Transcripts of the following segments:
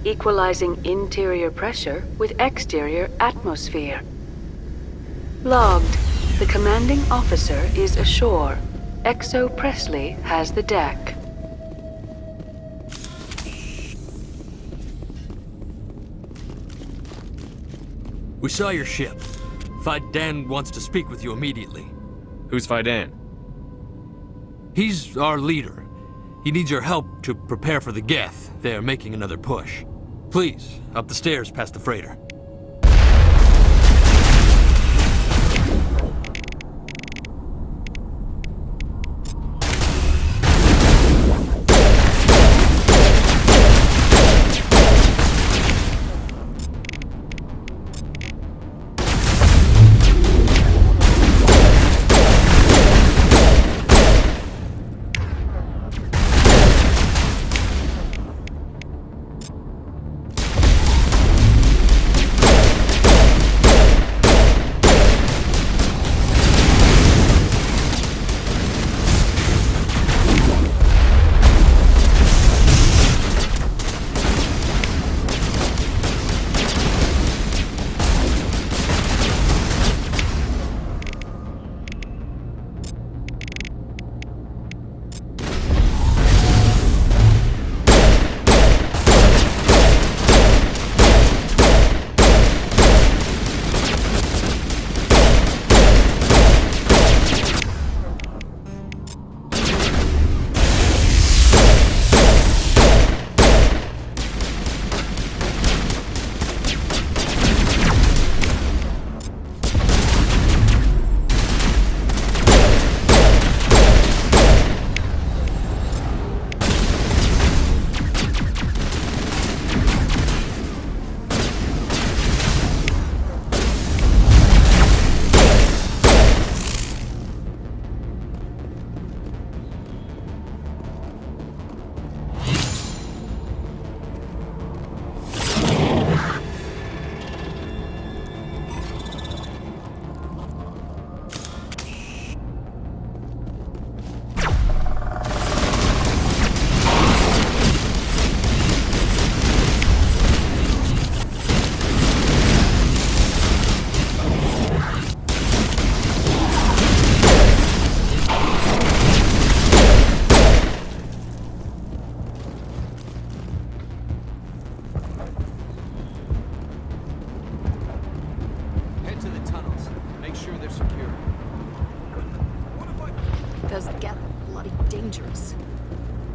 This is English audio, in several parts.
equalizing interior pressure with exterior atmosphere. Logged. The commanding officer is ashore. Exo Presley has the deck. We saw your ship. Fidan wants to speak with you immediately. Who's Fidan? He's our leader. He needs your help to prepare for the Geth. They're making another push. Please, up the stairs past the freighter.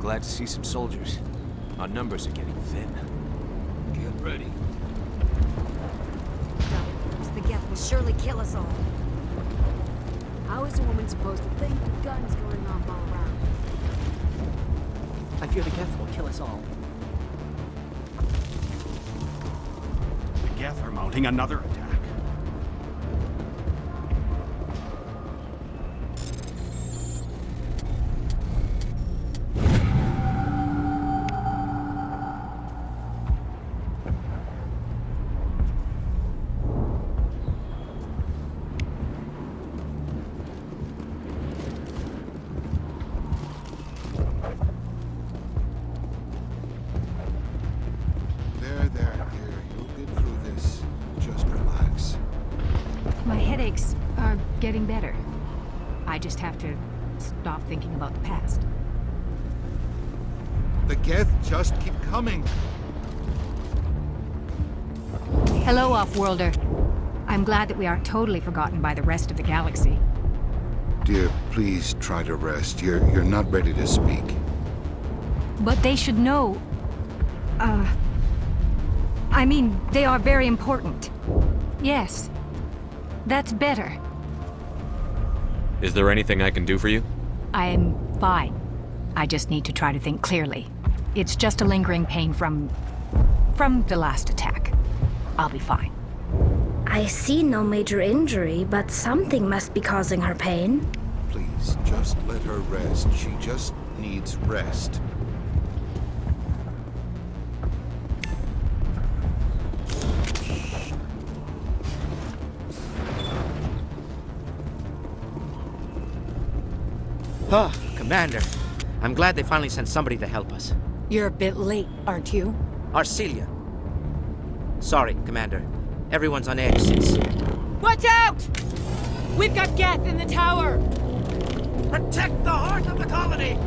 Glad to see some soldiers. Our numbers are getting thin. Get ready. The Geth will surely kill us all. How is a woman supposed to think with guns going off all around? I fear the Geth will kill us all. The Geth are mounting another attack. Getting better. I just have to stop thinking about the past. The Geth just keep coming. Hello, Off-Worlder. I'm glad that we aren't totally forgotten by the rest of the galaxy. Dear, please try to rest. You're not ready to speak. But they should know... I mean, they are very important. Yes. That's better. Is there anything I can do for you? I'm fine. I just need to try to think clearly. It's just a lingering pain from the last attack. I'll be fine. I see no major injury, but something must be causing her pain. Please, just let her rest. She just needs rest. Ah, Commander. I'm glad they finally sent somebody to help us. You're a bit late, aren't you? Arcelia, Sorry, Commander. Everyone's on edge since... Watch out! We've got Geth in the tower! Protect the heart of the colony!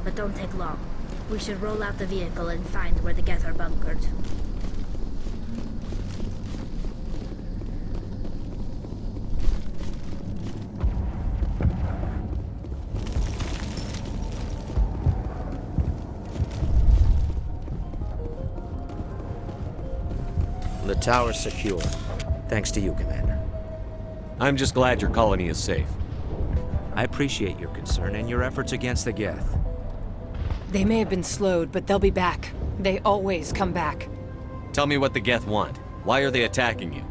but don't take long. We should roll out the vehicle and find where the Geth are bunkered. The tower's secure. Thanks to you, Commander. I'm just glad your colony is safe. I appreciate your concern and your efforts against the Geth. They may have been slowed, but they'll be back. They always come back. Tell me what the Geth want. Why are they attacking you?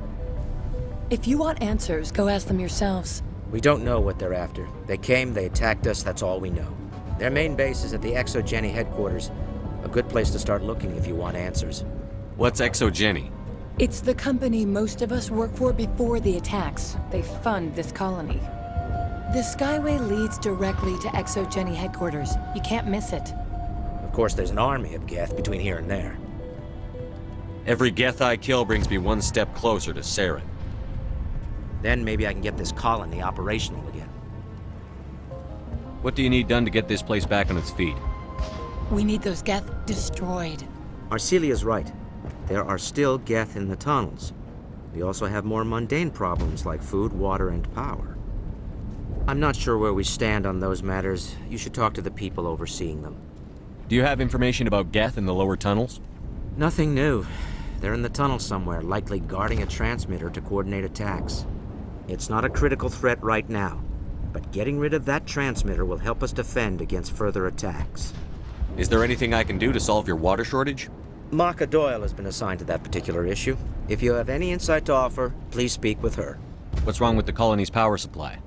If you want answers, go ask them yourselves. We don't know what they're after. They came, they attacked us, that's all we know. Their main base is at the Exogeny headquarters. A good place to start looking if you want answers. What's Exogeny? It's the company most of us work for before the attacks. They fund this colony. The Skyway leads directly to Exogeny headquarters. You can't miss it. Of course, there's an army of Geth between here and there. Every Geth I kill brings me one step closer to Saren. Then maybe I can get this colony operational again. What do you need done to get this place back on its feet? We need those Geth destroyed. Arcelia's right. There are still Geth in the tunnels. We also have more mundane problems like food, water, and power. I'm not sure where we stand on those matters. You should talk to the people overseeing them. Do you have information about Geth in the lower tunnels? Nothing new. They're in the tunnel somewhere, likely guarding a transmitter to coordinate attacks. It's not a critical threat right now, but getting rid of that transmitter will help us defend against further attacks. Is there anything I can do to solve your water shortage? Maka Doyle has been assigned to that particular issue. If you have any insight to offer, please speak with her. What's wrong with the colony's power supply?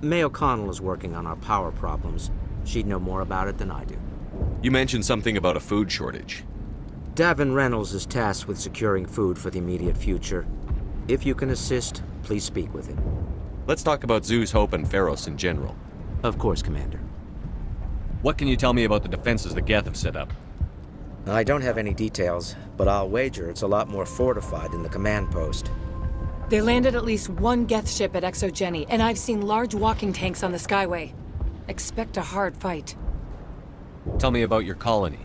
May O'Connell is working on our power problems. She'd know more about it than I do. You mentioned something about a food shortage. Davin Reynolds is tasked with securing food for the immediate future. If you can assist, please speak with him. Let's talk about Zoo's Hope and Feros in general. Of course, Commander. What can you tell me about the defenses the Geth have set up? I don't have any details, but I'll wager it's a lot more fortified than the command post. They landed at least one Geth ship at Exogeny, and I've seen large walking tanks on the Skyway. Expect a hard fight. Tell me about your colony.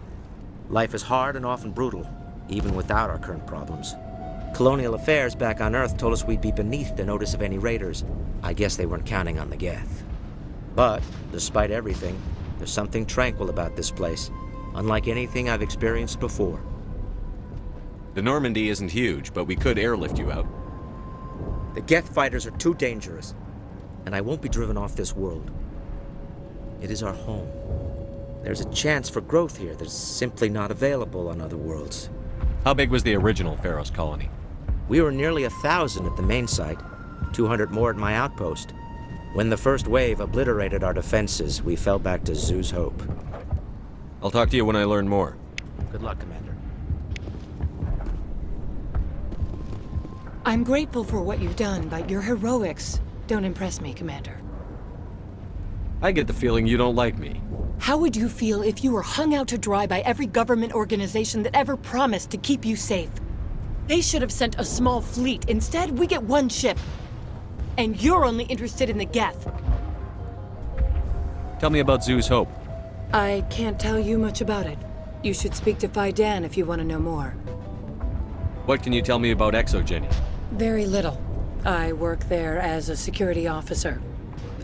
Life is hard and often brutal, even without our current problems. Colonial affairs back on Earth told us we'd be beneath the notice of any raiders. I guess they weren't counting on the Geth. But, despite everything, there's something tranquil about this place, unlike anything I've experienced before. The Normandy isn't huge, but we could airlift you out. The Geth fighters are too dangerous, and I won't be driven off this world. It is our home. There's a chance for growth here that's simply not available on other worlds. How big was the original Feros colony? We were nearly 1,000 at the main site, 200 more at my outpost. When the first wave obliterated our defenses, we fell back to Zoo's Hope. I'll talk to you when I learn more. Good luck, Commander. I'm grateful for what you've done, but your heroics don't impress me, Commander. I get the feeling you don't like me. How would you feel if you were hung out to dry by every government organization that ever promised to keep you safe? They should have sent a small fleet. Instead, we get one ship. And you're only interested in the Geth. Tell me about Zoo's Hope. I can't tell you much about it. You should speak to Phi Dan if you want to know more. What can you tell me about Exogeny? Very little. I work there as a security officer.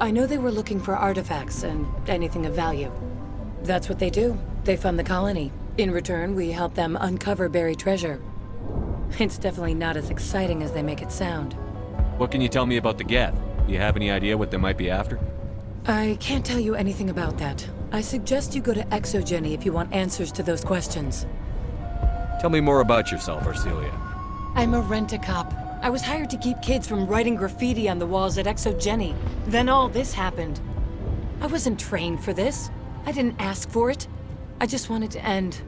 I know they were looking for artifacts and anything of value. That's what they do. They fund the colony. In return, we help them uncover buried treasure. It's definitely not as exciting as they make it sound. What can you tell me about the Geth? Do you have any idea what they might be after? I can't tell you anything about that. I suggest you go to Exogeny if you want answers to those questions. Tell me more about yourself, Arcelia. I'm a rent-a-cop. I was hired to keep kids from writing graffiti on the walls at Exogeny. Then all this happened. I wasn't trained for this. I didn't ask for it. I just wanted to end.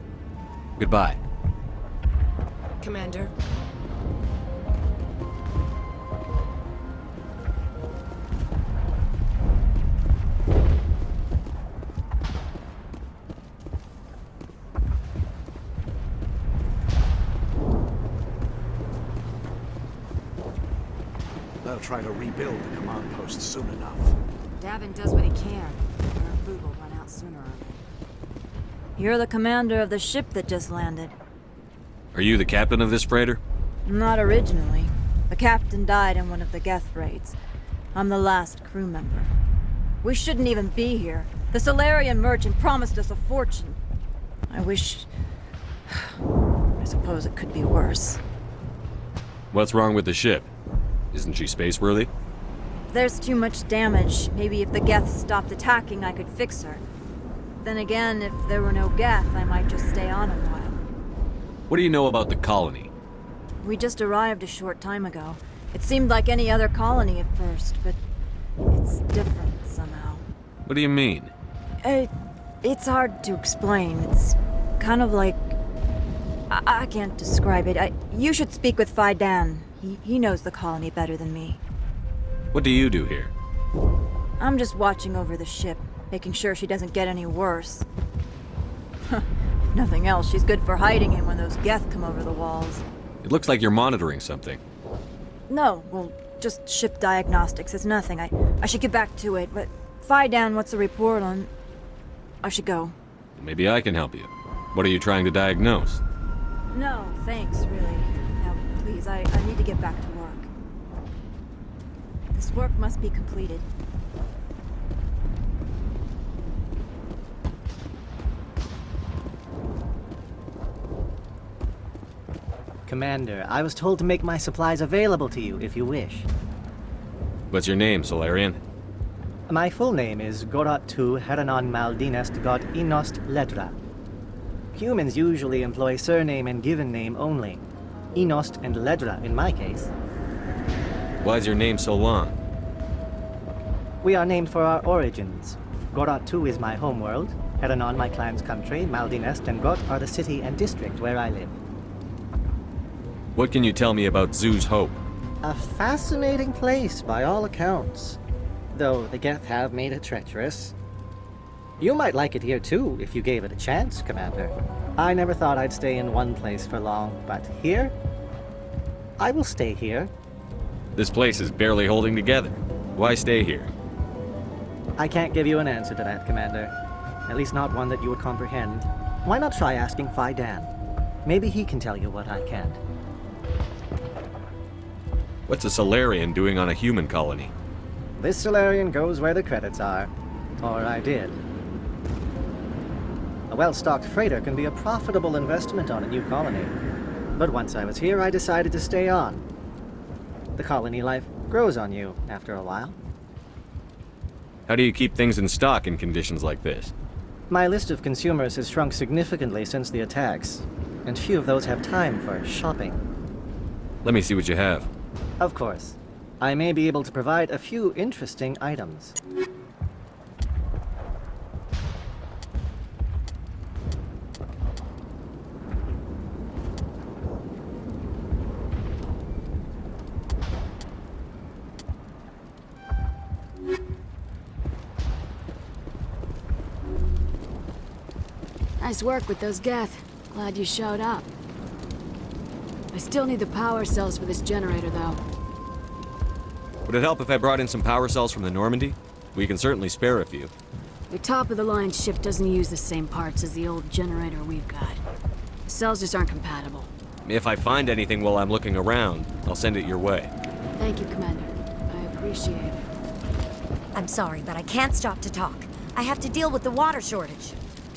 Goodbye. Commander. They'll try to rebuild the command post soon enough. Davin does what he can. Our food will run out sooner or later. You're the commander of the ship that just landed. Are you the captain of this freighter? Not originally. The captain died in one of the Geth raids. I'm the last crew member. We shouldn't even be here. The Solarian merchant promised us a fortune. I wish... I suppose it could be worse. What's wrong with the ship? Isn't she space-worthy? There's too much damage. Maybe if the Geth stopped attacking, I could fix her. Then again, if there were no Geth, I might just stay on a while. What do you know about the colony? We just arrived a short time ago. It seemed like any other colony at first, but it's different somehow. What do you mean? It's hard to explain. It's kind of like... I can't describe it. You should speak with Phi Dan. He knows the colony better than me. What do you do here? I'm just watching over the ship, making sure she doesn't get any worse. If nothing else, she's good for hiding in when those Geth come over the walls. It looks like you're monitoring something. No, well, just ship diagnostics. It's nothing. I should get back to it, but Phi Dan, what's the report on... I should go. Maybe I can help you. What are you trying to diagnose? No, thanks, really. Now, please, I need to get back to work. This work must be completed. Commander, I was told to make my supplies available to you if you wish. What's your name, Solarian? My full name is Gorat tu Heranon Maldinest God Inost Ledra. Humans usually employ surname and given name only. Inost and Ledra in my case. Why is your name so long? We are named for our origins. Gorat tu is my homeworld, Heranon my clan's country, Maldinest and Got are the city and district where I live. What can you tell me about Zoo's Hope? A fascinating place by all accounts. Though the Geth have made it treacherous. You might like it here too, if you gave it a chance, Commander. I never thought I'd stay in one place for long, but here? I will stay here. This place is barely holding together. Why stay here? I can't give you an answer to that, Commander. At least not one that you would comprehend. Why not try asking Phi Dan? Maybe he can tell you what I can't. What's a Solarian doing on a human colony? This Solarian goes where the credits are. Or I did. A well-stocked freighter can be a profitable investment on a new colony. But once I was here, I decided to stay on. The colony life grows on you after a while. How do you keep things in stock in conditions like this? My list of consumers has shrunk significantly since the attacks, and few of those have time for shopping. Let me see what you have. Of course. I may be able to provide a few interesting items. Nice work with those Geth. Glad you showed up. I still need the power cells for this generator, though. Would it help if I brought in some power cells from the Normandy? We can certainly spare a few. Your top-of-the-line ship doesn't use the same parts as the old generator we've got. The cells just aren't compatible. If I find anything while I'm looking around, I'll send it your way. Thank you, Commander. I appreciate it. I'm sorry, but I can't stop to talk. I have to deal with the water shortage.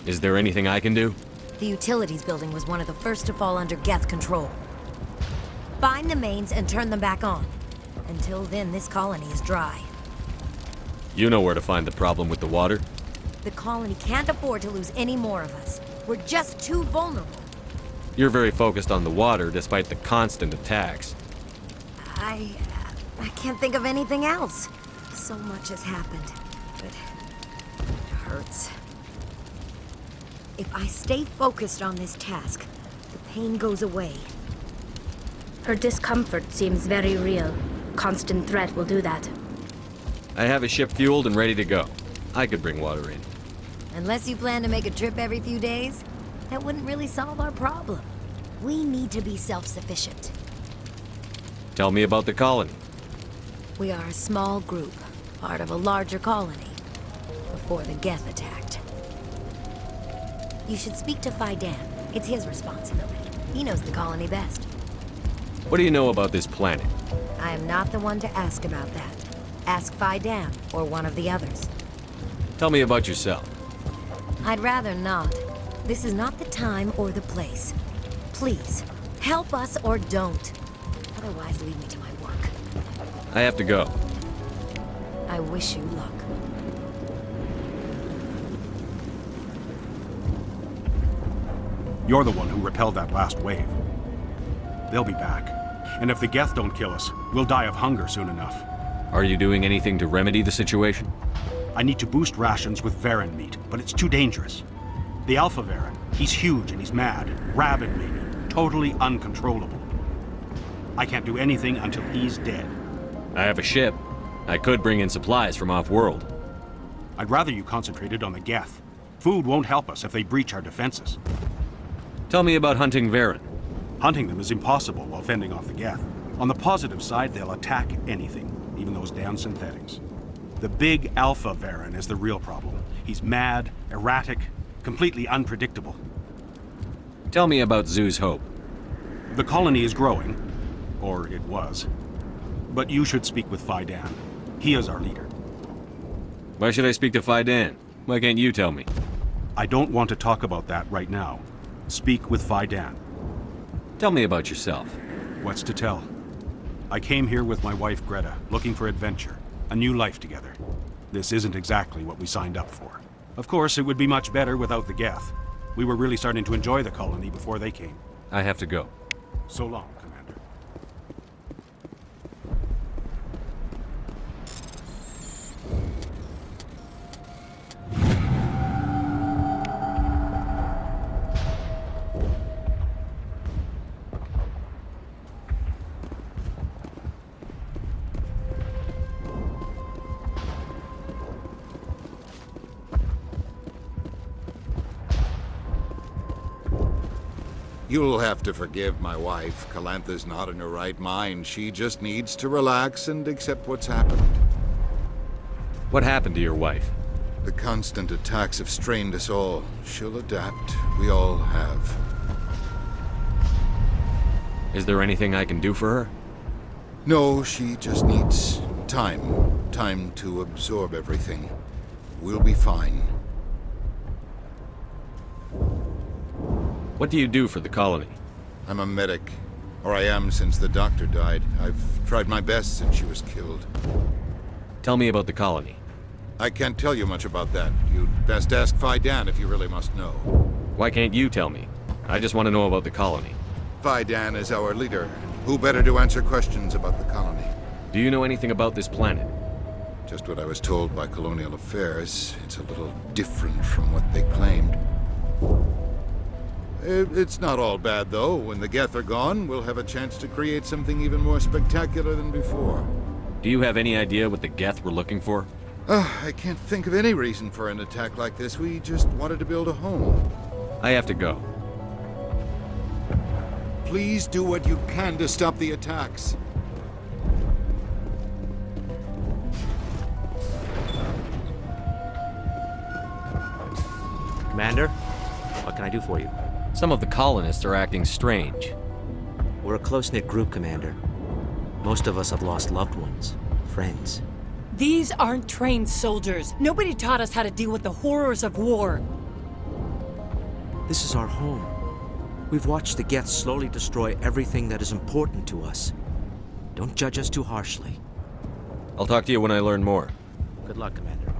Is there anything I can do? The utilities building was one of the first to fall under Geth control. Find the mains and turn them back on. Until then, this colony is dry. You know where to find the problem with the water? The colony can't afford to lose any more of us. We're just too vulnerable. You're very focused on the water, despite the constant attacks. I can't think of anything else. So much has happened. It hurts. If I stay focused on this task, the pain goes away. Her discomfort seems very real. Constant threat will do that. I have a ship fueled and ready to go. I could bring water in. Unless you plan to make a trip every few days, that wouldn't really solve our problem. We need to be self-sufficient. Tell me about the colony. We are a small group, part of a larger colony, before the Geth attacked. You should speak to Phi Dan. It's his responsibility. He knows the colony best. What do you know about this planet? I am not the one to ask about that. Ask Phi Dan, or one of the others. Tell me about yourself. I'd rather not. This is not the time or the place. Please, help us or don't. Otherwise, leave me to my work. I have to go. I wish you luck. You're the one who repelled that last wave. They'll be back. And if the Geth don't kill us, we'll die of hunger soon enough. Are you doing anything to remedy the situation? I need to boost rations with Varen meat, but it's too dangerous. The Alpha Varen, he's huge and he's mad. Rabid maybe. Totally uncontrollable. I can't do anything until he's dead. I have a ship. I could bring in supplies from off-world. I'd rather you concentrated on the Geth. Food won't help us if they breach our defenses. Tell me about hunting Varen. Hunting them is impossible while fending off the Geth. On the positive side, they'll attack anything, even those damn synthetics. The big Alpha Varen is the real problem. He's mad, erratic, completely unpredictable. Tell me about Zoo's Hope. The colony is growing, or it was. But you should speak with Phi Dan. He is our leader. Why should I speak to Phi Dan? Why can't you tell me? I don't want to talk about that right now. Speak with Phi Dan. Tell me about yourself. What's to tell? I came here with my wife Greta, looking for adventure. A new life together. This isn't exactly what we signed up for. Of course, it would be much better without the Geth. We were really starting to enjoy the colony before they came. I have to go. So long, Commander. You'll have to forgive my wife. Calantha's not in her right mind. She just needs to relax and accept what's happened. What happened to your wife? The constant attacks have strained us all. She'll adapt. We all have. Is there anything I can do for her? No, she just needs time. Time to absorb everything. We'll be fine. What do you do for the colony? I'm a medic. Or I am since the doctor died. I've tried my best since she was killed. Tell me about the colony. I can't tell you much about that. You'd best ask Phi Dan if you really must know. Why can't you tell me? I just want to know about the colony. Phi Dan is our leader. Who better to answer questions about the colony? Do you know anything about this planet? Just what I was told by Colonial Affairs. It's a little different from what they claimed. It's not all bad, though. When the Geth are gone, we'll have a chance to create something even more spectacular than before. Do you have any idea what the Geth were looking for? I can't think of any reason for an attack like this. We just wanted to build a home. I have to go. Please do what you can to stop the attacks. Commander, what can I do for you? Some of the colonists are acting strange. We're a close-knit group, Commander. Most of us have lost loved ones, friends. These aren't trained soldiers. Nobody taught us how to deal with the horrors of war. This is our home. We've watched the Geth slowly destroy everything that is important to us. Don't judge us too harshly. I'll talk to you when I learn more. Good luck, Commander.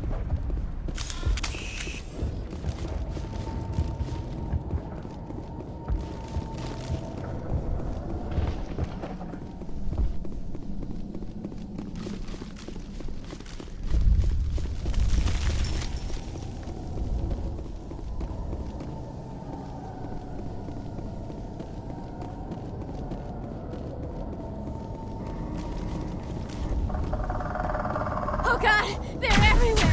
Oh god! They're everywhere!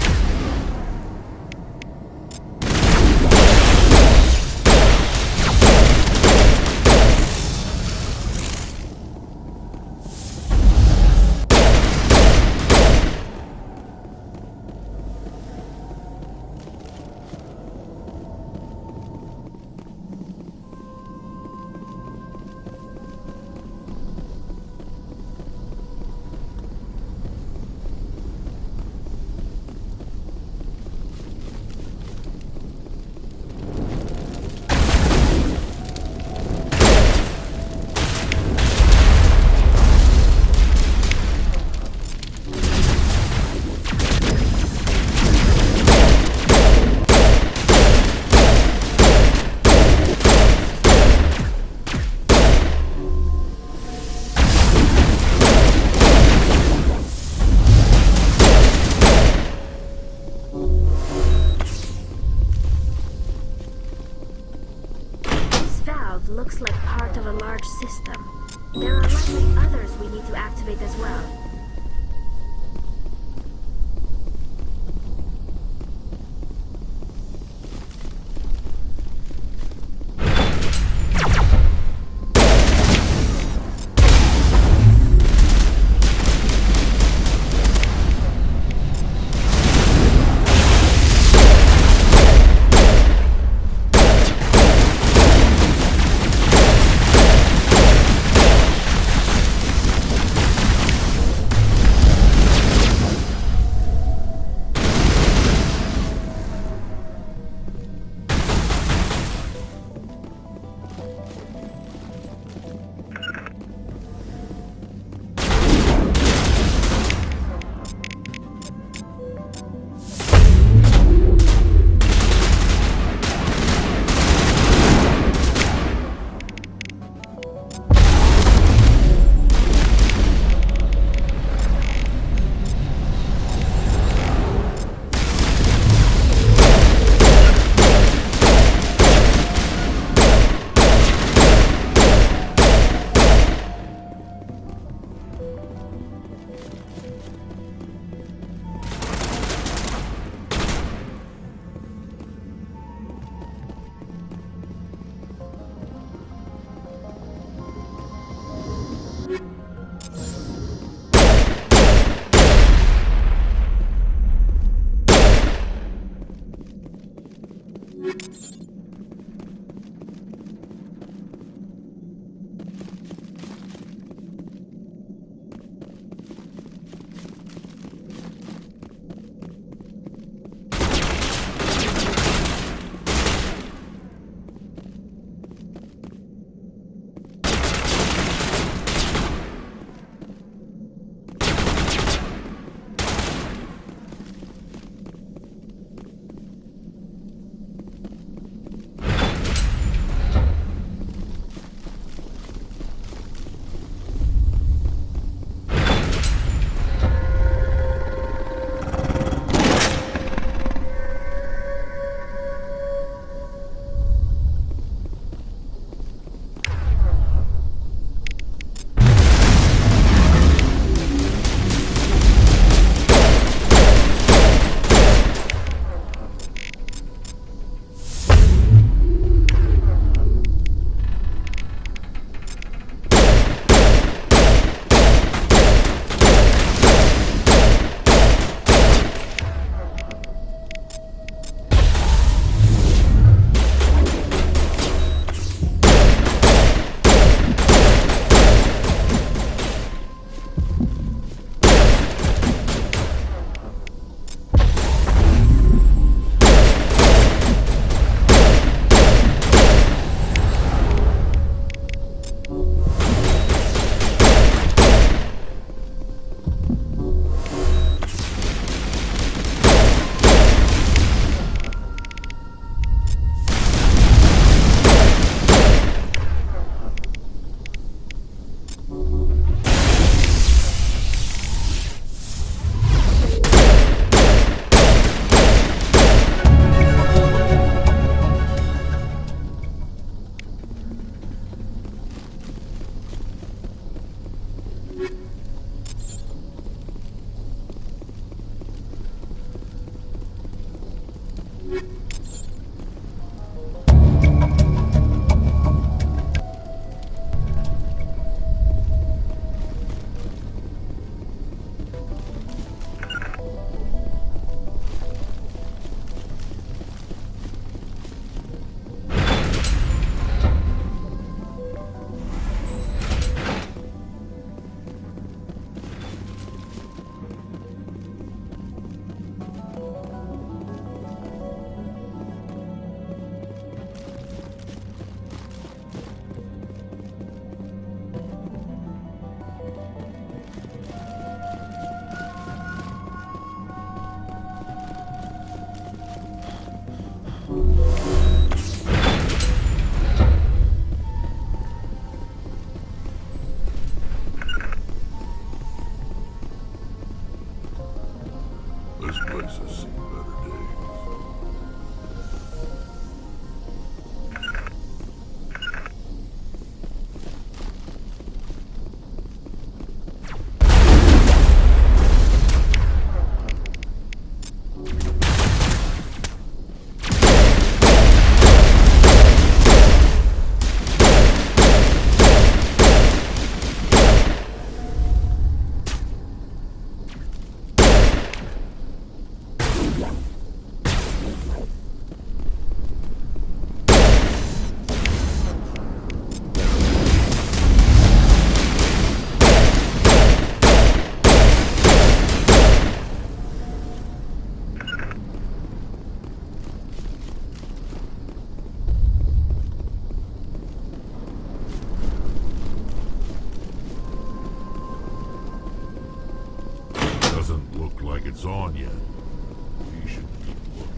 Looks like part of a large system. There are likely others we need to activate as well. This place has seen better days. Doesn't look like it's on yet. We should keep looking.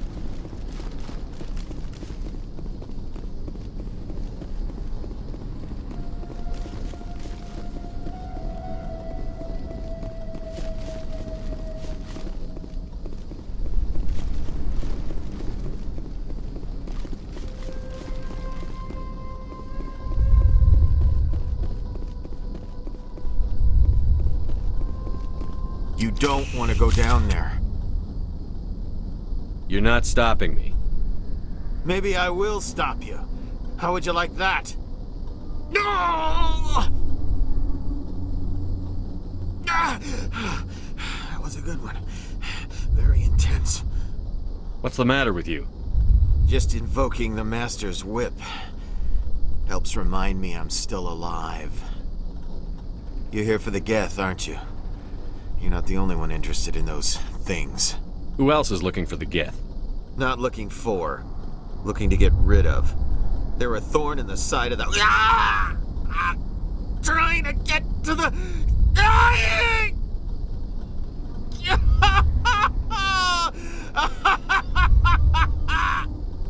You don't want to go down there. You're not stopping me. Maybe I will stop you. How would you like that? No! That was a good one. Very intense. What's the matter with you? Just invoking the Master's whip helps remind me I'm still alive. You're here for the Geth, aren't you? You're not the only one interested in those things. Who else is looking for the Geth? Not looking for. Looking to get rid of. They're a thorn in the side of the... Trying to get to the... Dying!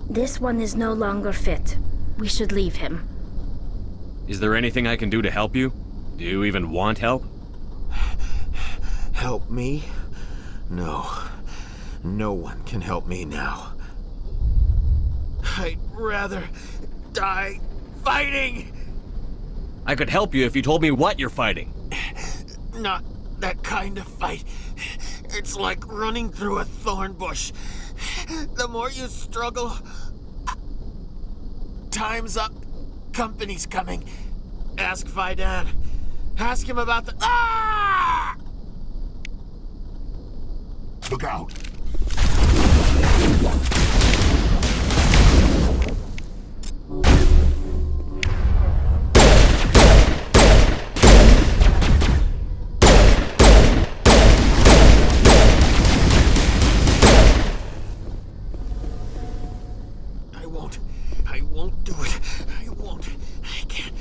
This one is no longer fit. We should leave him. Is there anything I can do to help you? Do you even want help? Help me? No. No one can help me now. I'd rather die fighting! I could help you if you told me what you're fighting. Not that kind of fight. It's like running through a thorn bush. The more you struggle... Time's up. Company's coming. Ask Fidan. Ask him about the... Ah! Look out! I won't do it. I won't. I can't.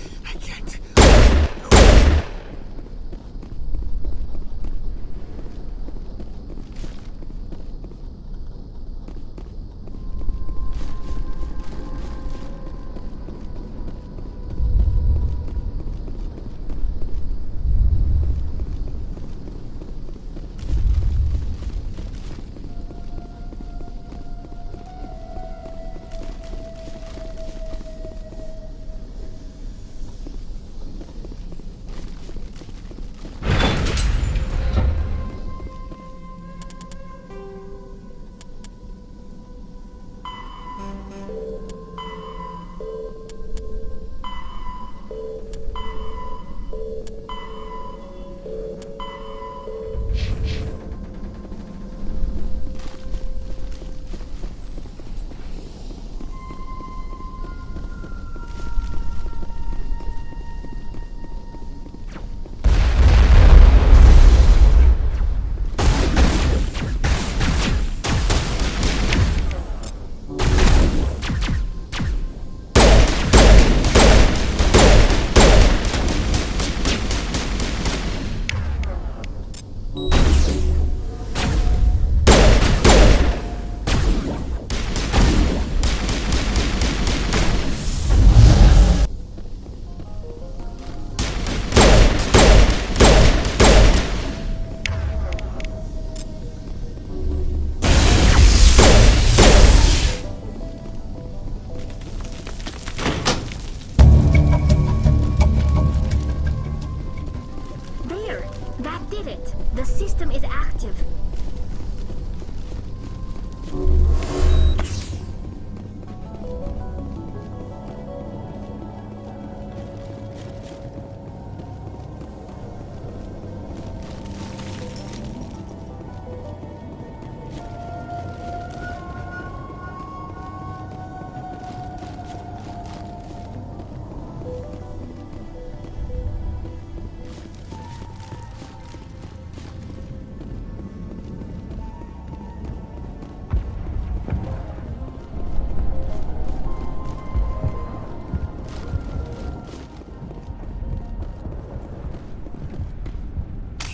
That did it. The system is active.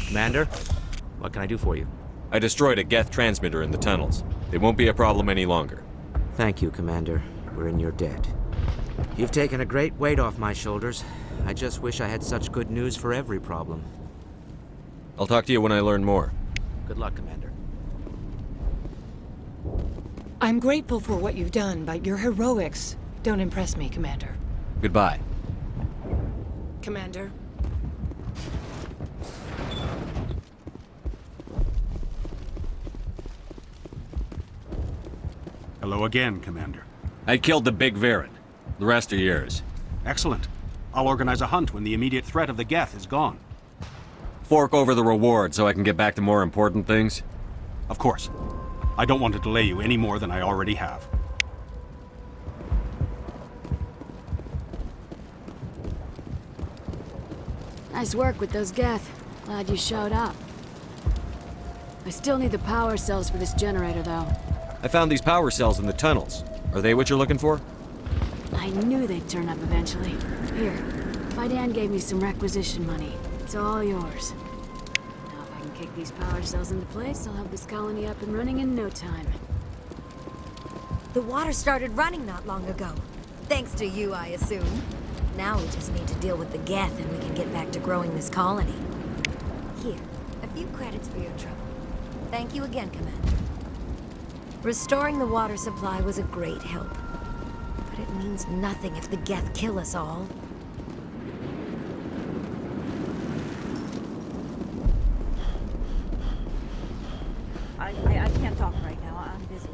Commander, what can I do for you? I destroyed a Geth transmitter in the tunnels. It won't be a problem any longer. Thank you, Commander. We're in your debt. You've taken a great weight off my shoulders. I just wish I had such good news for every problem. I'll talk to you when I learn more. Good luck, Commander. I'm grateful for what you've done, but your heroics don't impress me, Commander. Goodbye. Commander? Hello again, Commander. I killed the big Varen. The rest are yours. Excellent. I'll organize a hunt when the immediate threat of the Geth is gone. Fork over the reward so I can get back to more important things? Of course. I don't want to delay you any more than I already have. Nice work with those Geth. Glad you showed up. I still need the power cells for this generator, though. I found these power cells in the tunnels. Are they what you're looking for? I knew they'd turn up eventually. Here, Fidan gave me some requisition money. It's all yours. Now if I can kick these power cells into place, I'll have this colony up and running in no time. The water started running not long ago. Thanks to you, I assume. Now we just need to deal with the Geth and we can get back to growing this colony. Here, a few credits for your trouble. Thank you again, Commander. Restoring the water supply was a great help. But it means nothing if the Geth kill us all. I can't talk right now. I'm busy.